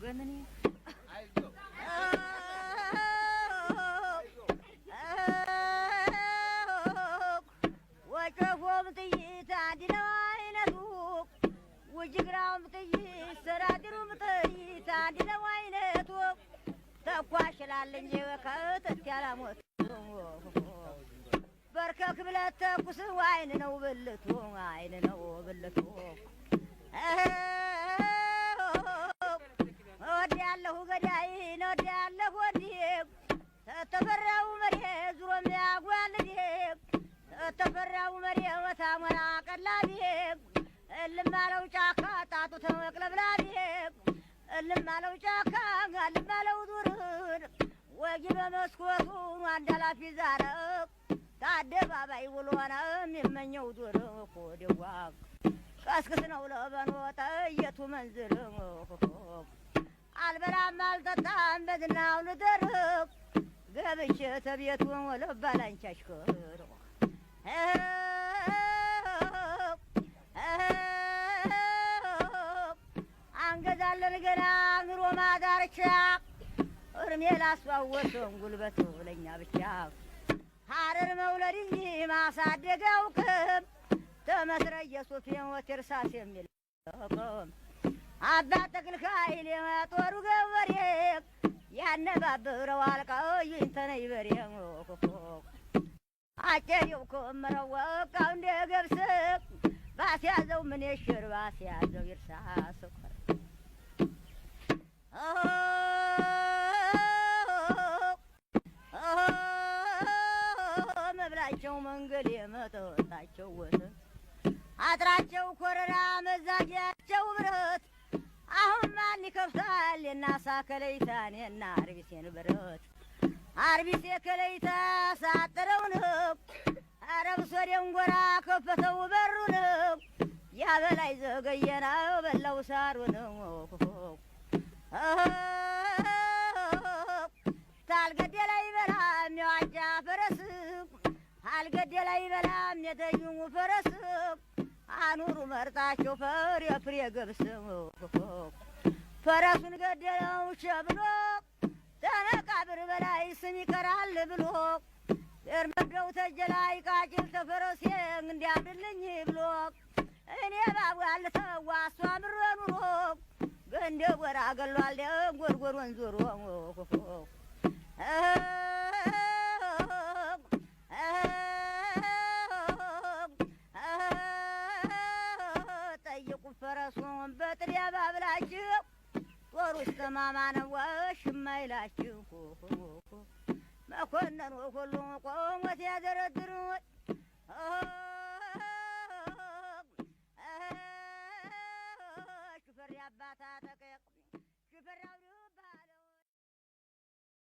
በምን ወጨፎም ጥይት አንድ ነው አይነቱ ውጅግራውም ጥይት ሰራድሩም ጥይት አንድ ነው አይነቱ ተኳሽላለኝ ከጥት ያላሞት በርከክ ብለት ተኩስ አይን ነው ብልቱ አይን ነው ብልቱ ወዲያለሁ ገዳይን ወዲያለሁ ወዲህ ተተፈራው መሬ ዙሮ የሚያጓልድ ተተፈራው መሬ ወታሞራ ቀላቢ እልማለው ጫካ ጣቱ ተመቅለብላቢ እልማለው ጫካ እልማለው ዱር ወጊ በመስኮቱ አንዳላፊ ዛረቅ ታደባባይ ውሎና የሚመኘው ዱር ኮደዋ ቀስቅስ ነው ለበኖተ የቱ መንዝር አልበላም አልጠጣም በዝናው ልደርቅ ገብቼ ተቤቱ ወለባላንቺ አሽከር አንገዛለን ገና ኑሮ ማዳርቻ እርሜ ላስዋወሰን ጉልበት ለኛ ብቻ ሀረር መውለድ እንጂ ማሳደግ አውቅም ተመስረየ ሶፊን ወትርሳስ የሚል አባ ተክል ኃይል የጦሩ ገበሬ ያነባብረዋል ቀይን ተነይበሬ አጨሪው ከመረው ወቃው እንደ ገብስ ባስያዘው ምን ይሽር ባስያዘው ይርሳስ መብላቸው መንገድ የመጠጣቸው ወተት አጥራቸው ኮረራ መዛጊያቸው ብረት አሁን ማን ይከፍታል የናሳ ከለይታን የና አርቢሴን ብረት አርቢሴ ከለይታ ሳጥረውን አረብ ሶዴን ጎራ ከፈተው በሩን ያበላይ ዘገየና በላው ሳሩን ታልገደለ ይበላም የዋጃ ፈረስ አልገደለ ይበላም የተኙ ፈረስ አኑሩ መርጣቸው ፈር የፍሬ ገብስ ፈረሱን ገደለው ሸብሎ ተመቃብር በላይ ስም ይቀራል ብሎ እርመደው ተጀላይ ቃጭል ተፈረሴ እንዲያምድልኝ ብሎ እኔ ባቡ ያልተዋ እሷ ምሮ ኑሮ ገንደ ወራ ገሏል ጎርጎር ወንዞሮ ጠይቁ ፈረሱን በጥሪያ ባብላችሁ ጦሩ እስከ ማማ ነው ወሽማ ይላችሁ መኮንን ሁሉ ቆሞት ያደረድሩት ሹፈር ያባታ